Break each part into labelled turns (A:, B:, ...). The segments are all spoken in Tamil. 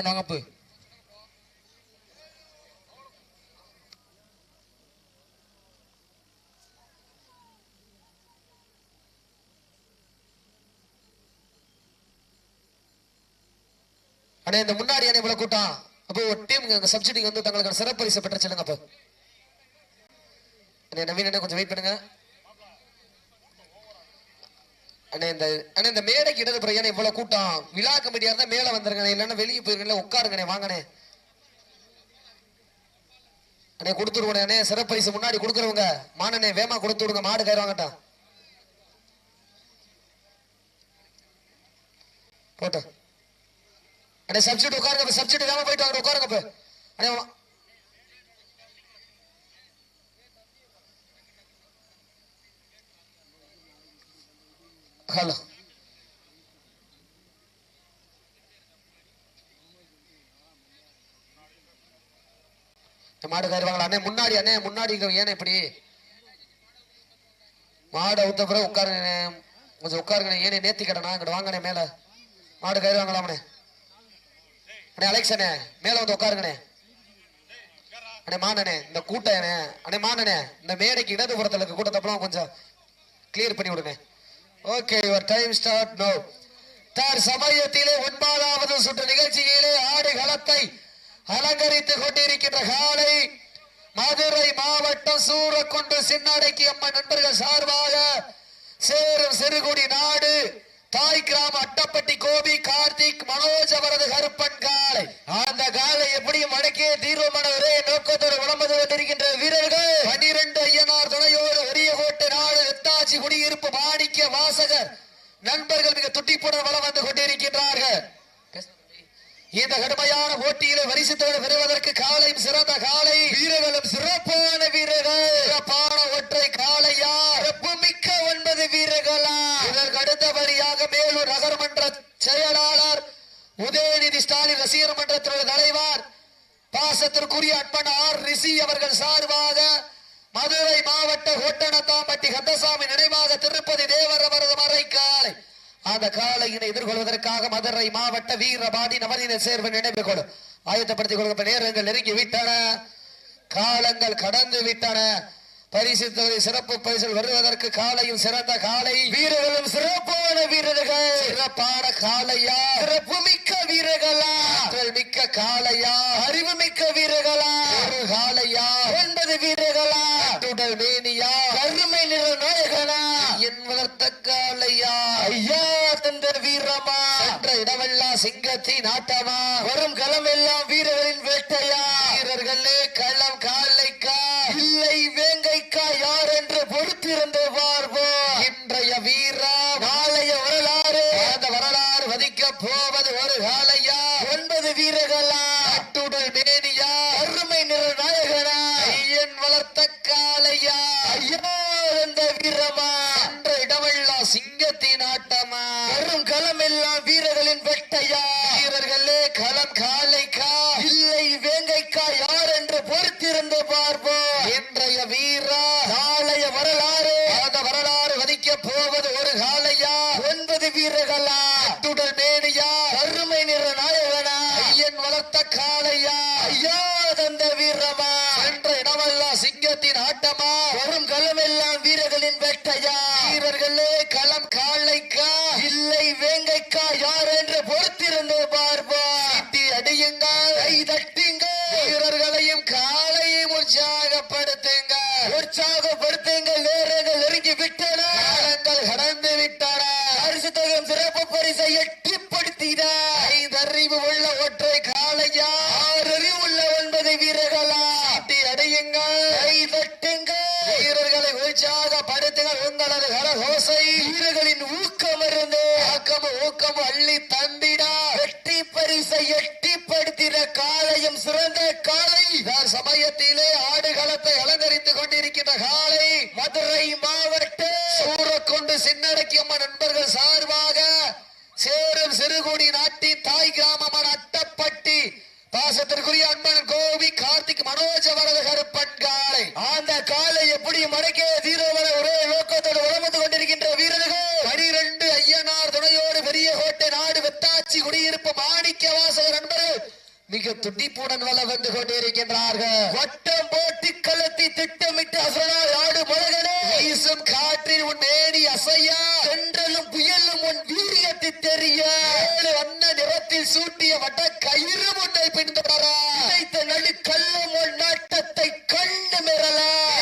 A: நகப்பு அண்ணே இந்த முன்னாடி அண்ணே இவ்வளவு கூட்டம் அப்போ ஒரு டீம் சப்சிடிக்கு வந்து தங்களுக்கு சிறப்பு பரிசு பெற்ற சொல்லுங்க அப்போ அண்ணே நவீன் அண்ணே கொஞ்சம் வெயிட் பண்ணுங்க அண்ணே இந்த மேடைக்கு இடது பிறகு இவ்வளவு கூட்டம் விழா கமிட்டியா இருந்தா மேல வந்துருங்க இல்லைன்னா வெளியே போயிருங்க உட்காருங்கண்ணே வாங்கண்ணே அண்ணே கொடுத்துருவோண்ணே அண்ணே சிறப்பு பரிசு முன்னாடி கொடுக்குறவங்க மானண்ணே வேமா கொடுத்து விடுங்க மாடு கயிறுவாங்கட்டா போட்ட அண்ணே சப்சிடி உட்காருங்க சப்சிடி இல்லாம போயிட்டு வாங்க உட்காருங்க அண்ணே ஹலோ மாடு கயிறுவாங்களா அண்ணே முன்னாடி ஏன்னா இப்படி மாடு அவுத்த பிறகு உட்காருங்க கொஞ்சம் உட்காருங்க ஏனே நேத்தி கடனா இங்கிட்ட வாங்கண்ணே மேல மாடு கயிறுவாங்களாமண்ணே அண்ணே அலெக்ஸ் அண்ணே மேல வந்து உட்காருங்கண்ணே அண்ணே மானண்ணே இந்த கூட்டம் அண்ணே மானண்ணே இந்த மேடைக்கு இடதுபுறத்துல இருக்க கூட்டத்தப்பெல்லாம் கொஞ்சம் கிளியர் பண்ணி விடுங்க okay your time start now சமயத்திலே 9வது சுற்று நிகழ்ச்சியிலே ஆடு களத்தை அலங்கரித்துக் கொண்டிருக்கின்ற காலை மதுரை மாவட்டம் சூரக்குண்டு சின்னடைக்கு அம்மன் நண்பர்கள் சார்பாக சேரும் சிறுகுடி நாடு தாய் கிராம அட்டப்பட்டி கோபி கார்த்திக் மனோஜ் அவரது கருப்பன் காலை அந்த காலை எப்படியும் வடக்கே தீர்வுமான ஒரே நோக்கத்தோடு விளம்பது கொண்டிருக்கின்ற வீரர்கள் 12 ஐயனார் துணையோடு வெறியகோட்டை நாடு எத்தாச்சி குடியிருப்பு மாணிக்க வாசகர் நண்பர்கள் மிக துட்டிப்புடன் வளம் வந்து கொண்டிருக்கின்றார்கள் இந்த கடுமையான போட்டியில வரிசைத்தோடு பெறுவதற்கு காலையும் சிறந்த காலை வீரர்களும் சிறப்பான வீரர்கள் சிறப்பான ஒற்றை காலையா சிறப்பு மிக்க 9 வீரர்களா இதற்கு அடுத்தபடியாக மேலூர் நகர்மன்ற செயலாளர் உதயநிதி ஸ்டாலின் ரசிகர் மன்றத்தினுடைய தலைவர் பாசத்திற்குரிய அன்பன் ஆர் ரிஷி அவர்கள் சார்பாக மதுரை மாவட்ட ஒட்டணத்தாம்பட்டி கந்தசாமி நினைவாக திருப்பதி தேவர் அவரது மறை காலை அந்த காலையினை எதிர்கொள்வதற்காக மதுரை மாவட்ட வீரபாடி நவநீத சேர்வன் நினைவு கொடு ஆயத்தப்படுத்திக் கொள்கிற நேரங்கள் நெருங்கி விட்டன காலங்கள் கடந்து விட்டன பரிசு சிறப்பு பரிசு வருவதற்கு காலையும் சிறந்த காலை வீரர்களும் சிறப்பான வீரர்கள் சிறப்பான காலையா சிறப்பு மிக்க வீரர்களா மிக்க காலையா அறிவு மிக்க வீரர்களா ஒரு காலையா 9 வீரர்களா உடல் மேனியா கருமை நிற நாயகனா என் வளர்த்த காலையா ஐயா தந்த வீரமா என்ற இடமெல்லாம் சிங்கத்தின் ஆட்டமா வரும் களம் எல்லாம் வீரர்களின் வேட்டையா வீரர்களே களம் காலைக்கா இல்லை வேங்கைக்கா யார் என்று பொறுத்திருந்து பார்ப்போம் இன்றைய வீரா நாளைய வரலாறு அந்த வரலாறு வதிக்க போவது ஒரு காலையா 9 வீரர்களா அட்டுடல் மேனியா அருமை நிற நாயகனா ஐயன் வளர்த்த காலையா ஐயா என்ற வீரமா என்ற இடமெல்லாம் சிங்கத்தின் ஆட்டமா வரும் களம் எல்லாம் வீரர்களின் வெட்டையா வீரர்களே களம் காலைக்கா இல்லை வேங்கைக்கா யார் என்று பொறுத்திருந்து பார்ப்போம் இன்றைய வீரா நாளைய வரலாறு அந்த வரலாறு வதிக்க போவது ஒரு காலையா 9 வீரர்களா அட்டுடல் மேனியா கருமை நிற நாயகனா ஐயன் வளர்த்த காலையா ஐயா தந்த வீரமா என்ற இடமெல்லாம் சிங்கத்தின் ஆட்டமா வரும் களம் எல்லாம் வீரர்களின் வேட்டையா வீரர்களே களம் காலைக்கா இல்லை வேங்கைக்கா யார் என்று பொறுத்திருந்து பார்ப்போம் அடியுங்கள் கை தட்டுங்க வீரர்களையும் காலையும் உற்சாகப்படுத்துங்க நேரங்கள் நெருங்கி விட்டன காலங்கள் கடந்து விட்டன பரிசு தொகையும் சிறப்பு பரிசை எட்டிப்படுத்தின 5 அறிவு உள்ள ஒற்றை காலையா 6 அறிவு உள்ள 9 வீரர்களா அடையுங்கள் கை தட்டுங்க வீரர்களை உற்சாகப்படுத்துங்க உங்களது கரகோசை வீரர்களின் ஊக்கம் இருந்து ஊக்கம் அள்ளி தந்திடா வெற்றி பரிசை எட்டிப்படுத்தின காலையும் சிறந்த காலை சமயத்திலே ஆடுகளத்தை அலங்கரித்துக் கொண்டிருக்கின்ற காலை மதுரை மாவட்ட சூரக்குண்டு சின்னடக்கி அம்மன் நண்பர்கள் சார்பாக சேரும் சிறுகுடி நாட்டின் தாய் கிராமமான அட்டப்பட்டி பாசத்திற்குரிய அன்பன் கோபி கார்த்திக் மனோஜ் அவரது கருப்பன் காலை அந்த காலை எப்படி மடக்கே தீரோவர ஒரே நோக்கத்தோடு உழந்து கொண்டிருக்கின்ற வீரர்கள் 12 ஐயனார் துணையோடு பெரிய கோட்டை நாடு வெத்தாச்சி குடியிருப்பு மாணிக்க வாசகர் நண்பர்கள் மிக துடிப்புடன் வள வந்து கொண்டிருக்கின்றார்கள். வட்டம் போட்டு களத்தி திட்டமிட்டு அசனால் ஆடு மலகனே வீசும் காற்றில் உன் மேனி அசையா சென்றலும் புயலும் உன் வீரியத்தை தெரிய வண்ண நிறத்தில் சூட்டிய வட்ட கயிறு முன்னை பின்தொடர நடுக்கல்லும் உன் நாட்டத்தை கண்டு மிரல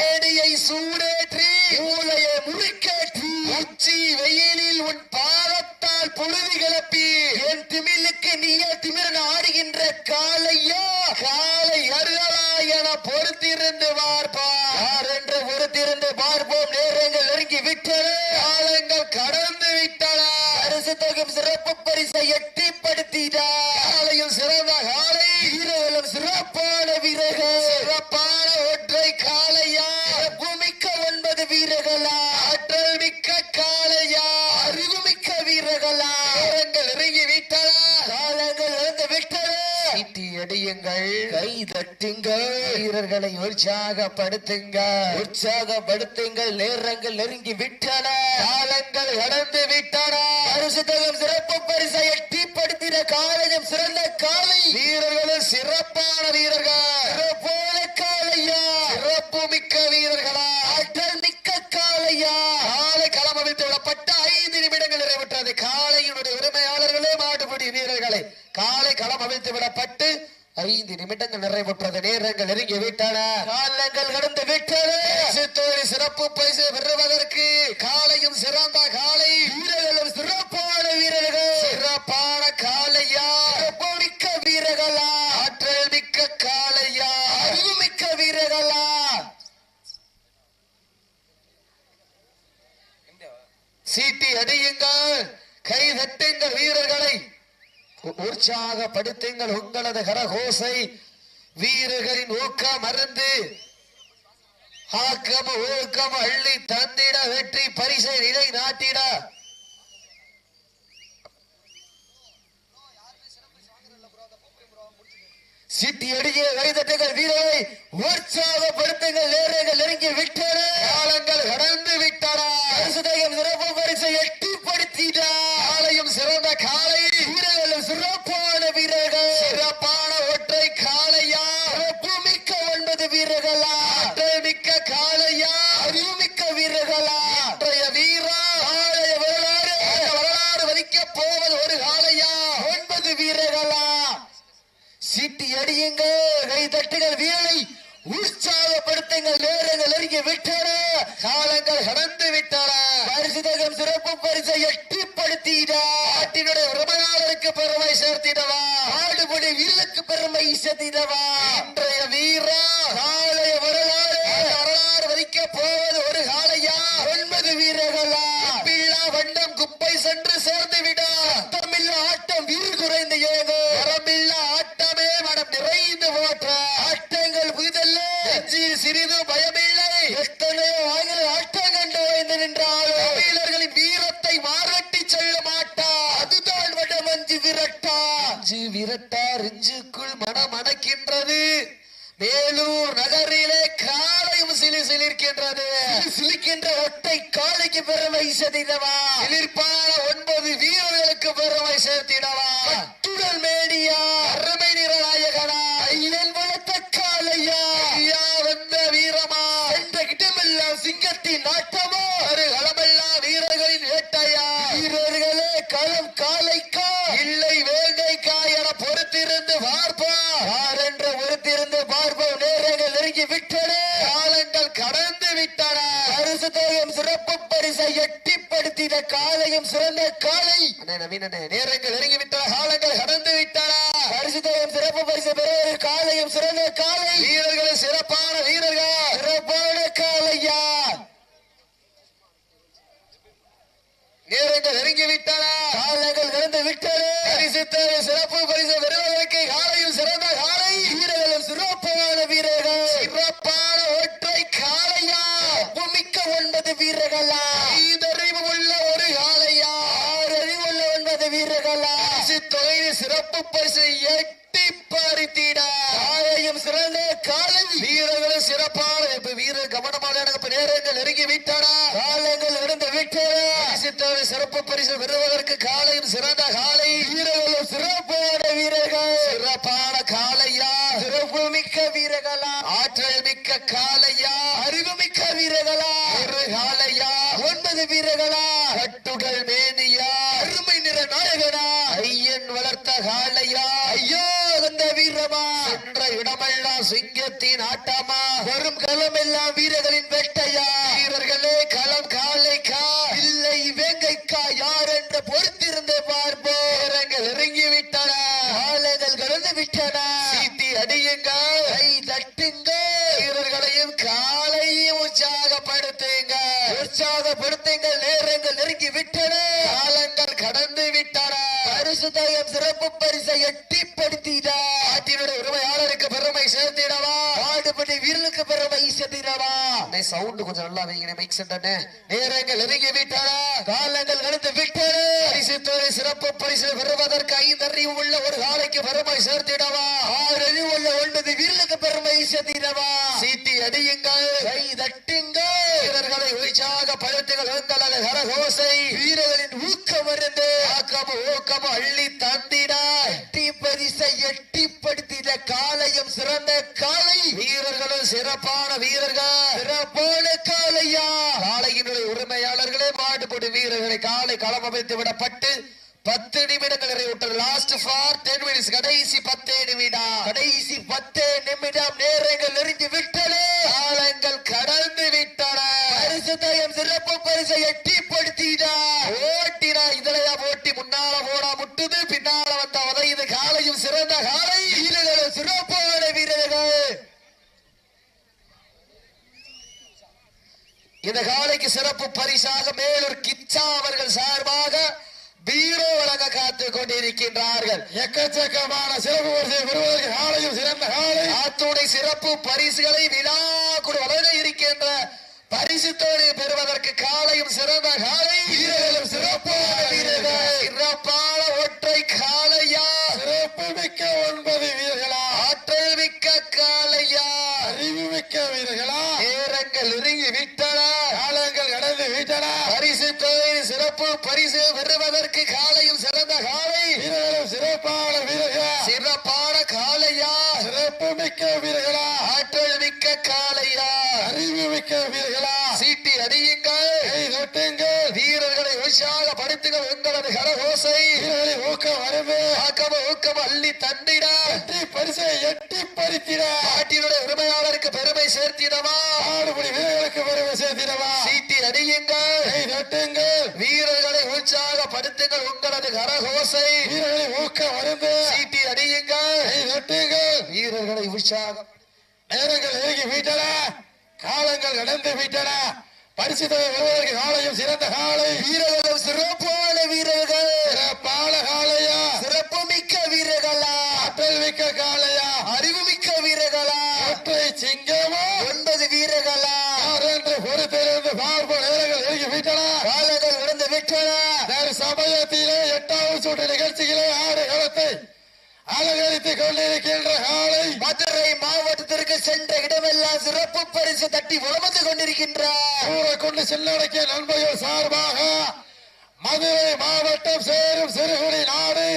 A: ஏடியை சூடேற்றி மூளையை முறுக்கேற்றி உச்சி வெயிலில் உன் பாதத்தால் பொழுது கிளப்பி என் திமிலுக்கு நீயே திமிரன் ஆடுகின்ற காலையா காலை அருகலா என பொறுத்திருந்து பார்ப்பார் என்று பொறுத்திருந்து பார்ப்போம். நேரங்கள் நெருங்கி விட்டன, காலங்கள் கடந்து விட்டன. பரிசு தொகும் சிறப்பு பரிசை எட்டிப்படுத்தினார். காலையும் சிறந்த காலை, வீரர்களும் சிறப்பான வீரர்கள். சிறப்பான ஒற்றை காலையா, சிறப்புமிக்க 9 வீரர்களா, ஆற்றல் மிக்க காலையா, அறிவுமிக்க வீரர்களா. நேரங்கள் நெருங்கி விட்டன, காலங்கள் இழந்து விட்டன. சீட்டி அடியுங்கள், கை தட்டுங்கள், வீரர்களை உற்சாகப்படுத்துங்கள், உற்சாகப்படுத்துங்கள். நேரங்கள் நெருங்கி விட்டன, காலங்கள் கடந்து விட்டன. பரிசு தொகும் சிறப்பு பரிசை எட்டிப்படுத்தின காலையும் சிறந்த காலை, வீரர்களும் சிறப்பான வீரர்கள். சிறப்பான காலையா, சிறப்பு மிக்க வீரர்களா, ஆற்றல் மிக்க காலையா. காலை களம் அமைத்து விடப்பட்ட 5 நிமிடங்கள் நிறைவுற்றது. காலையினுடைய உரிமையாளர்களே மாடுபிடி வீரர்களை காலை களம் அமைத்து விடப்பட்டு 5 நிமிடங்கள் நிறைவுற்றது. நேரங்கள் நெருங்கி விட்டன, காலங்கள் கடந்து விட்டன. சிறப்பு பரிசு பெறுவதற்கு காலையும் சிறந்த காலை, வீரர்களும் சிறப்பான வீரர்கள். சிறப்பான காலையா, சிறப்பு மிக்க வீரர்களா, ஆற்றல் மிக்க காலையா, அறிவு மிக்க வீரர்களா. சீட்டி அடியுங்கள், கை தட்டுங்கள், வீரர்களை உற்சாகப்படுத்துங்கள். உங்களது கரகோசை வீரர்களின் ஊக்கம் மருந்து ஆக்கம் ஊக்கம் அள்ளி தந்திட வெற்றி பரிசை நிலை நாட்டிட சிட்டி அடிய கைதட்டுங்கள், வீரரை உற்சாகப்படுத்துங்கள். நேரங்கள் நெருங்கி விட்டன, காலங்கள் கடந்து விட்டன. சிறப்பு பரிசை எட்டிப்படுத்திட காலையும் சிறந்த காலை, வீரர்களும் சிறப்பான வீரர்கள். சிறப்பான ஒற்றை காலையா, சிறப்பு மிக்க 9 வீரர்களா, ஆற்றல் மிக்க காலையா, அறிவு மிக்க வீரர்களா. இன்றைய வீரா காலைய வரலாறு வலிக்க போவது ஒரு காலையா, 9 வீரர்களா. சீட்டி அடியுங்கள், கை தட்டுகள், வீரரை உற்சாகப்படுத்துங்கள். நேரங்கள் நெருங்கி விட்டன, காலங்கள் கடந்து விட்டன. பரிசு தொகும் சிறப்பு பரிசை எட்டிப்படுத்திட நாட்டினுடைய உரிமையாளருக்கு பெருமை சேர்த்திடவா, ஆடுபடி வீரருக்கு பெருமை சேர்த்திடவா. இன்றைய வீரா காலைய வரலாறு வலிக்க போவது ஒரு காலையா, 9 வீரர்களா. பிள்ளா வண்டம் குப்பை சென்று சேர்ந்து விட தமிழ் ஆட்டம் வீர் குறைந்து ஏதோ வரம்பில்லா ஆட்டமே மனம் நிறைந்து போற்ற ஆட்டங்கள் புதிதல்ல, நெஞ்சில் சிறிது பயமில்லை. எத்தனையோ ஆயிரம் ஆட்டம் கண்டு வைந்து நின்றாலும் வீரர்களின் வீரத்தை மாறட்டி செல்ல மாட்டா. அதுதான் வடமஞ்சு விரட்டா. அஞ்சு விரட்டா ரிஞ்சுக்குள் மனம் அடக்கின்றது. மேலூர் நகரிலே காலையும் சிலிர்க்கின்றது. சிலிக்கின்ற ஒற்றை காலைக்கு பெருமை சேர்த்திடவா, சிலிர்ப்பான 9 வீரர்களுக்கு பெருமை சேர்த்திடவா. கட்டுடல் மேடியா, அருமை நிறநாயகனா, இளன் வளர்த்த காலையா, வந்த வீரமா, என்ற கிட்டமெல்லாம் சிங்கத்தின் நாட்டமா, ஒரு களமெல்லாம் வீரர்களின் வேட்டையா. வீரர்களே களம் காலைக்கா இல்லை வேங்கைக்கா என பொறுத்திருந்து பார்ப்பா, யார் என்று பொறுத்திருந்து பார்ப்போம். நேரங்கள் நெருங்கி விட்டன, காலங்கள் கடந்து விட்டன. பரிசு தொகும் சிறப்பு பரிசை எட்டிப்படுத்தின காலையும் சிறந்த காலை. நேரங்கள் நெருங்கி விட்டன, காலங்கள் கடந்து விட்டன. பரிசு தொகும் சிறப்பு பரிசு பெறுவது காலையும் சிறந்த காலை, வீரர்கள் சிறப்பான வீரர்கள். சிறப்பான காலையா, நேரங்கள் நெருங்கி விட்டன, காலங்கள் கடந்து விட்டன. பரிசு சிறப்பு பரிசு பெறுவதற்கு காலையும் சிறந்த காலை, வீரர்களும் சிறப்பான வீரர்கள். சிறப்பான ஒற்றை காலையா, மிக்க 9 வீரர்களா, 5 அறிவு உள்ள ஒரு காலையா, 6 அறிவு உள்ள 9 வீரர்களா. தொகை சிறப்பு பரிசு எட்டி பறித்திட காலையும் சிறந்த காலை, வீரர்களும் சிறப்பான வீரர் கவனமாக நேரங்கள் நெருங்கி விட்டன, காலங்கள் நடந்து விட்டன. சிறப்பு பரிசு பெறுவதற்கு காலையும் சிறந்த காலை, வீரர்களும் சிறப்பான வீரர்கள். சிறப்பான காளையா அறிவுமிக்க வீரர்களா ஒரு காளையா 9 வீரர்களா கட்டுடல் மேனியா அருமை நிற நாயகனா ஐயன் வளர்த்த காளையா ஐயோ அந்த வீரமா என்ற இடமெல்லாம் சிங்கத்தின் ஆட்டமா வரும் களமெல்லாம் வீரர்களின் வெட்டையா வீரர்களே களம் காளைக்கா இல்லை வேங்கைக்கா யார் என்று பொறுத்திருந்து பார்ப்போம் வீரங்கள் இறங்கி விட்டன காளைகள் கடந்து விட்டன சீட்டி அடியுங்க கை தட்டுங்க வீரர்களையும் காலையும் உற்சாகப்படுத்துங்க நேரங்கள் நெருங்கி விட்டன காலங்கள் கடந்து விட்டன பரிசுத்தயம் சிறப்பு பரிசை எட்டிப்படுத்திடா ஆட்டினுடைய உரிமையாளருக்கு பெருமை சேர்த்திடவா ஆடுபடி வீரர்களுக்கு பெருமை சேர்த்திடவா சவுண்ட் கொஞ்சம் நல்லா வைங்க மைக் சென்டர் நேரங்கள் நெருங்கி விட்டன காலங்கள் கடந்து விட்டன பரிசுத்துறை சிறப்பு பரிசு பெறுவதற்கு 5 அறிவு உள்ள ஒரு காலைக்கு பெருமை சேர்த்திடவா 6 அறிவு உள்ள 9 வீரர்களுக்கு பெருமை சேர்த்திடவா சீட்டி அடியுங்கள் கை தட்டுங்கள் வீரர்களை உற்சாகப்படுத்துங்கள் உங்களது கரகோசை வீரர்களின் ஊக்கம் இருந்து ஊக்கம் அள்ளி தந்திடா எட்டி பரிசை எட்டிப்படுத்திட காலையும் சிறந்த காலை வீரர்களும் சிறப்பான வீரர்கள் சிறப்பான காலையா காலையினுடைய உரிமையாளர்களே மாடுபடி வீரர்களை காலை களம் அமைத்து விடப்பட்டு 10 நிமிடங்கள் நிறைவுற்றது. Last for 10 minutes. கடைசி 10 நிமிடம் நேரங்கள் நெருங்கி விட்டன காலங்கள் கடந்து விட்டன பரிசுத்தயம் சிறப்பு பரிசை எட்டிப்படுத்தினா ஓட்டினா இதழையா ஓட்டி முன்னால போனா முட்டுது பின்னால வந்த உதயுது காலையும் சிறந்த காலை வீரர்கள் சிறப்பான வீரர்கள் இந்த காலைக்கு சிறப்பு பரிசாக மேலூர் கிச்சா அவர்கள் சார்பாக பீரோ வழங்க காத்துக் கொண்டிருக்கின்றார்கள். எக்கச்சக்கமான சிறப்பு பரிசை பெறுவதற்கு காலையும் சிறந்த காலை ஆத்துணை சிறப்பு பரிசுகளை விழா கூட வழங்க இருக்கின்ற பரிசுத்தோடு பெறுவதற்கு காலையும் சிறந்த காலை வீரர்களும் சிறப்பான வீரர்கள் சிறப்பான ஒற்றை காலையா சிறப்பு மிக்க 9 வீரர்களா ஆற்றல் மிக்க காலையா அறிவு மிக்க வீரர்களா நேரங்கள் நெருங்கி விட்டன காலங்கள் கடந்து விட்டன பரிசுத்தோடு சிறப்பு பரிசு பெறுவதற்கு காலையும் சிறந்த காலை வீரர்களும் சிறப்பான வீரர்கள் சிறப்பான காலையா சிறப்பு மிக்க வீரர்களா ஆற்றல் மிக்க காலையா அறிவு மிக்க வீரர்களா சீட்டி அடியுங்கள் வீரர்களை உற்சாகப்படுத்துங்கள் உங்களது கரகோசை வீரர்களை ஊக்கம் வரவே ஊக்கம் அள்ளி தந்திட பரிசை எட்டி பறித்திட நாட்டினுடைய உரிமையாளருக்கு பெருமை சேர்த்திடவா ஆடுபடி வீரர்களுக்கு பெருமை சேர்த்திடவா சீட்டி அடியுங்கள் வீரர்களை உற்சாகப்படுத்துங்கள் உங்களது கரகோசை வீரர்களை ஊக்கம் வரவே சீட்டி அடியுங்கள் வீரர்களை உற்சாகம் நேரங்கள் நெருங்கி விட்டன காலங்கள் கடந்து விட்டன பரிசு தொகை பெறுவதற்கு காலையும் சிறந்த காலை வீரர்களும் சிறப்பான வீரர்கள் சிறப்பான காலையா சிறப்பு மிக்க வீரர்களா ஆற்றல் மிக்க காலையா அறிவு மிக்க வீரர்களா ஒற்றை சிங்கமா 9 வீரர்களா என்று பொறுத்திருந்து பார்ப்போம் நேரங்கள் நெருங்கி விட்டன காலங்கள் கடந்து விட்டன சமயத்திலே 8வது சுற்று நிகழ்ச்சியிலே ஆடு களத்தை அலங்கரித்துக் கொண்டிருக்கின்ற காலை மதுரை மாவட்டத்திற்கு சென்ற இடமெல்லாம் சிறப்பு பரிசு தட்டி உழந்து கொண்டிருக்கின்றார் கொண்டு செல்லடக்கிய நண்பர்கள் சார்பாக மதுரை மாவட்டம் சேரும் சிறுகுடி நாடு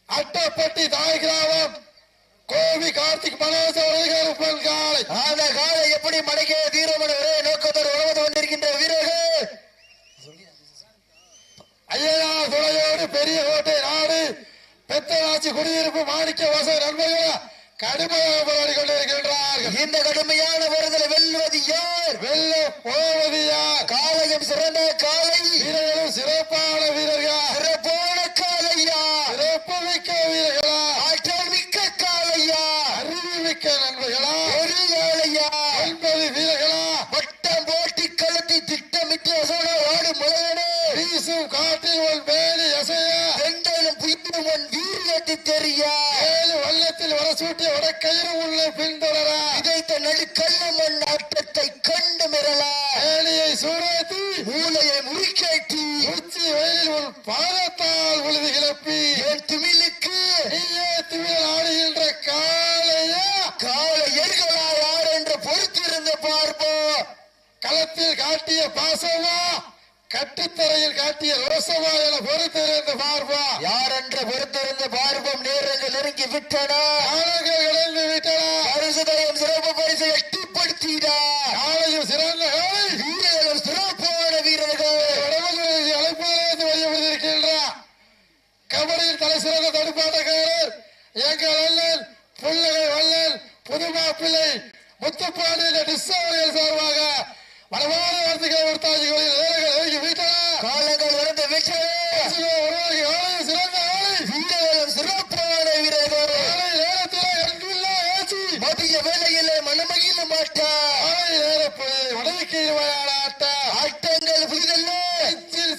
A: அட்டப்பட்டி தாய் கிராமம் கோவி கார்த்திக் மனோஜ் அவர்கள் காலை அந்த காலை எப்படி மடக்கிய தீரமன ஒரே நோக்கத்தோடு உழந்து கொண்டிருக்கின்ற வீரர்கள் ஐயா துணையோடு பெரிய கோட்டை நாடு பெத்தராட்சி குடியிருப்பு மாணிக்க வாசகர் நண்பர்கள் கடுமையாக போராடி கொண்டிருக்கின்றார்கள். இந்த கடுமையான போராட்டத்தில் வெல்வது யார் வெல்ல போவது யார் காலையும் சிறந்த காலை வீரர்களும் சிறப்பான வீரர்கள் சிறப்பான காலையா சிறப்பு மிக்க வீரர்களா ஆற்றல் மிக்க காலையா அறிவு மிக்க நண்பர்களா ஒரு காலையா 9 வீரர்களா வட்டம் போட்டி கழுத்தி திட்டமிட்டு ஆடு முதலனே வீசும் காற்றில் ஒரு வேலி அசைய ரெண்டாலும் புயலும் வீரியத்தை தெரியா 7 வல்லத்தில் வர சூட்டிய வடக்கயிறு உள்ள பின்தொடரா இதைத்த நடுக்கல்ல மண் ஆட்டத்தை கண்டு மிரலா வேலியை சூறாத்தி மூளையை முறிக்கேட்டி உச்சி வயலில் ஒரு பாதத்தால் உழுது கிளப்பி என் திமிழுக்கு நீயே திமிழ் ஆடுகின்ற காலையா காளையர்களா யார் என்று பொறுத்திருந்து பார்ப்போம் களத்தில் காட்டிய பாசமா கட்டுத்தரையில் காட்டிய ரோசமா என பொறுத்திருந்து பார்ப்போம் யார் என்று பொறுத்திருந்து பார்ப்போம் நேரங்கள் நெருங்கி விட்டன இழந்து விட்டன பரிசு சிறப்பு பரிசு
B: எங்கள் அண்ணன் புள்ளகை வல்லன் புதுமா பிள்ளை முத்துப்பாண்டி டிஸ்டவர்கள் சார்பாக வடமான வார்த்தைகள் ஒருத்தாஜிகளில் நேரங்கள் வீட்டன
A: காலங்கள் நடந்த வீட்டன
B: சிறந்த
A: வீரர்களும் சிறப்பான வீரர்கள்
B: நேரத்தில் அன்பில்ல ஆட்சி
A: மதிய வேலையிலே மனமகிழ மாட்டார்
B: நேரப்பொழுது வடக்கு
A: ஆட்டங்கள் புரிதல்ல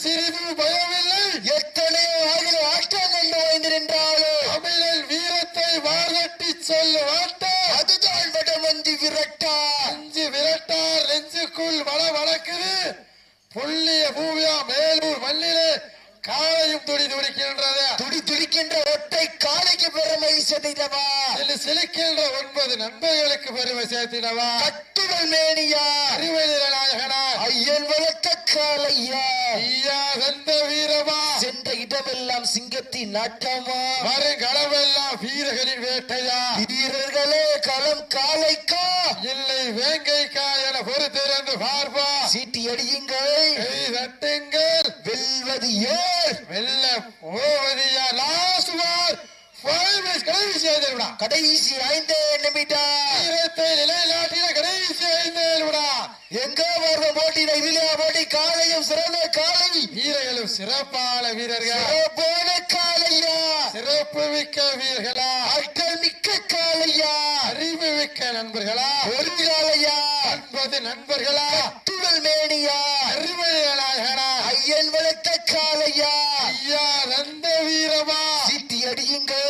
B: சிறிது பயமில்லை
A: எத்தனையோ ஆயிரம் ஆட்டங்கள் வாய்ந்திருந்தாலும்
B: தமிழன் வீரத்தை வாரட்டி சொல்ல மாட்டார்
A: அதுதான் வடமந்தி விரட்டா
B: அஞ்சு விரட்டார் நெஞ்சுக்குள் வடக்குது புள்ளிய பூவியா மேலூர் மண்ணிலே காலையும் துடிக்கின்றது
A: துடிக்கின்ற ஒற்றை காலைக்கு பெருமை சேர்த்திடவா
B: சிலிக்கின்ற 9 நண்பர்களுக்கு பெருமை சேர்த்திடவா
A: கட்டுடல் மேனியா
B: அறிவெளிர நாயகனா
A: ஐயன் வளர்த்த காலையா
B: ஐயா வெந்த வீரமா
A: சென்ற இடமெல்லாம் சிங்கத்தின் நாட்டமா
B: வருங்களவெல்லாம் வீரர்களின் வேட்டையா
A: வீரர்களே களம் காலைக்கா
B: இல்லை வேங்கைக்கா என பொறுத்திருந்து பார்ப்பா
A: சீட்டி அடியுங்கள்
B: தட்டுங்கள்
A: வெல்வது ஏர்
B: வெல்ல போவதியா லாஸ்ட் வார்
A: கடைசி 5 நிமிடம்
B: வீரத்தை நிலைநாட்டின கடைசி 5 நிமிடம்
A: எங்க வருவ போட்டியில இதுல போட்டி காலையும் சிறந்த காலை
B: வீரர்களும் சிறப்பான வீரர்கள்
A: சிறப்பான காலையா
B: சிறப்பு மிக்க வீரர்களா
A: ஆற்றல் மிக்க காலையா
B: அறிவு மிக்க நண்பர்களா
A: ஒரு காலையா
B: 9 நண்பர்களா
A: துடல் மேனியா
B: அறிவுநாயகனா
A: ஐயன் வளர்த்த காலையா
B: ஐயா நந்த வீரமா
A: சீட்டி அடியுங்கள்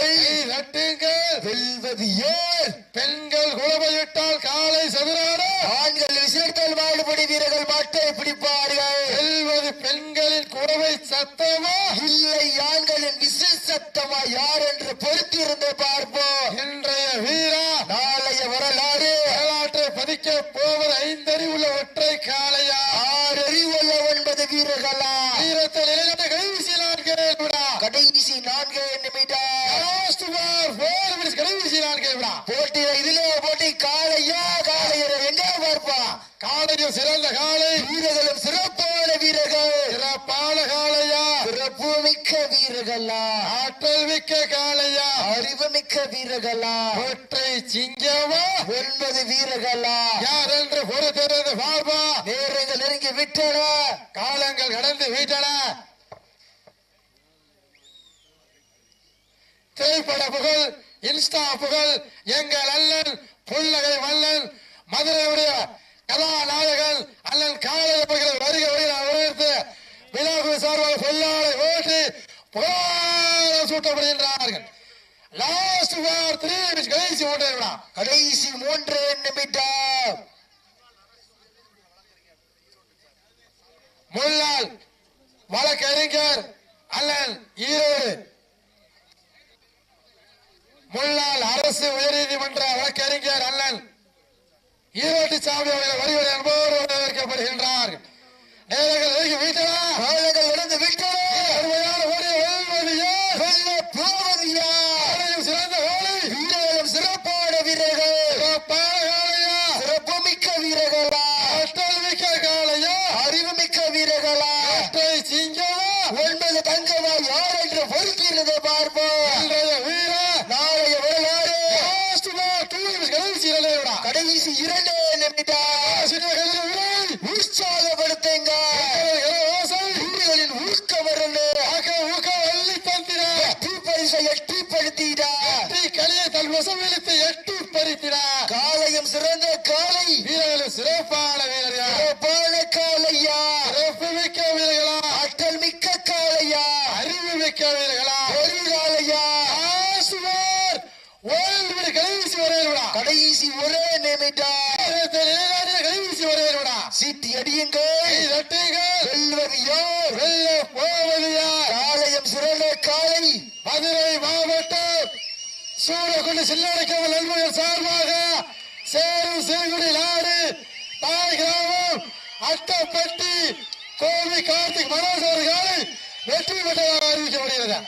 B: நட்டுங்கள்
A: வெல்வது ஏர்
B: பெண்கள் குலவையிட்டால் காலை சதுராட
A: ஆண்கள் விசிலத்தால் மாடுபடி வீரர்கள் மாட்டை பிடிப்பார்கள்
B: வெல்வது பெண்களின் குறவை சத்தமா
A: இல்லை ஆண்களின் விசில் சத்தமா யார் என்று பொறுத்திருந்து பார்ப்போம்
B: இன்றைய வீரா
A: நாளைய வரலாறு
B: வரலாற்றை பதிக்க போவது 5 அறிவுள்ள ஒற்றை காளையா
A: 6 அறிவுள்ள 9 வீரர்களா
B: வீரத்தை நிலைநாட்ட கடைசி 4
A: கடைசி 4 நிமிடம்
B: கடைசி 4
A: போட்டி இதுல போட்டி காளையா காளையர் எங்க பார்ப்பா
B: காளையும் சிறந்த காளை
A: வீரர்களும் சிறப்பான வீரர்கள்
B: சிறப்பான காளையா
A: சிறப்பு மிக்க வீரர்களா
B: ஆற்றல் மிக்க காளையா
A: அறிவு மிக்க வீரர்களா
B: ஒற்றை சிங்கமா
A: 9 வீரர்களா
B: யார் என்று பொறுத்திருந்து பார்ப்பா
A: நேரங்கள் நெருங்கி விட்டன
B: காலங்கள் கடந்து விட்டன திரைப்பட புகழ் இன்ஸ்டா புகழ் எங்கள் அண்ணன் புள்ளகை வல்லன் மதுரையுடைய கதாநாயகன் அண்ணன் காலையில் வருகை வரவேற்று விழாக்குழு சார்பாக சொல்லாலை ஓட்டி புகாரம் சூட்டப்படுகின்றார்கள் லாஸ்ட் வார் 3 கடைசி 3 நிமிடம்
A: கடைசி 3 நிமிடம்
B: முன்னாள் வழக்கறிஞர் அண்ணன் ஈரோடு முன்னாள் அரசு உயர்நீதிமன்ற வழக்கறிஞர் அண்ணன் ஈரோட்டு சாமி அவர்கள் வருவதை அன்போடு வரவேற்கப்படுகின்றார். நேரங்கள் நெருங்கி விட்டன,
A: காலங்கள் நடந்து விட்டன.
B: அருமையான ஓடிய வெல்வது யார்?
A: வெல்ல போவது யார்?
B: சிறந்த காலை,
A: வீரர்களும் சிறப்பான வீரர்கள்,
B: சிறப்பான காலையா,
A: சிறப்புமிக்க வீரர்களா,
B: ஆற்றல் மிக்க காலையா,
A: அறிவு மிக்க வீரர்களா,
B: ஒற்றை சிங்கமா,
A: 9 தங்கமா யார் என்று பொறுக்கிறது பார்ப்போம்.
B: இன்றைய வீரா,
A: நாளைய வரலாறு. கடைசி 2 நிமிடம் உற்சாகப்படுத்துங்க. வீரர்களின் ஊக்கம் வரல எட்டிப்படுத்திட
B: களியை தன் வசமிழுத்து எட்டி பறித்திட
A: காலையும் சிறந்த காலை,
B: வீரர்களும் சிறப்பான வீரர்கள்,
A: சிறப்பான காலையா,
B: சிறப்பு மிக்க வீரர்களா,
A: ஆற்றல் மிக்க காலையா,
B: அறிவு மிக்க வீரர்களா,
A: ஒரு காலையா,
B: கடைசி வரையா,
A: கடைசி 1 நிமிடம்
B: கடைசி வரையா,
A: சீட்டி அடியுங்கள். வெல்வது யார்?
B: வெல்ல போவது யார்?
A: காலையும் சிறந்த காலை,
B: மதுரை மாவட்டம் சூரக்குடி சில்லடைக்கவல் நண்பர்கள் சார்பாக சேரும் சேகுடி நாடு தாய் கிராமம் அட்டப்பட்டி கோவி கார்த்திக் மனோஜ் அவர்களை வெற்றி பெற்றதாக அறிவிக்கப்படுகிறது.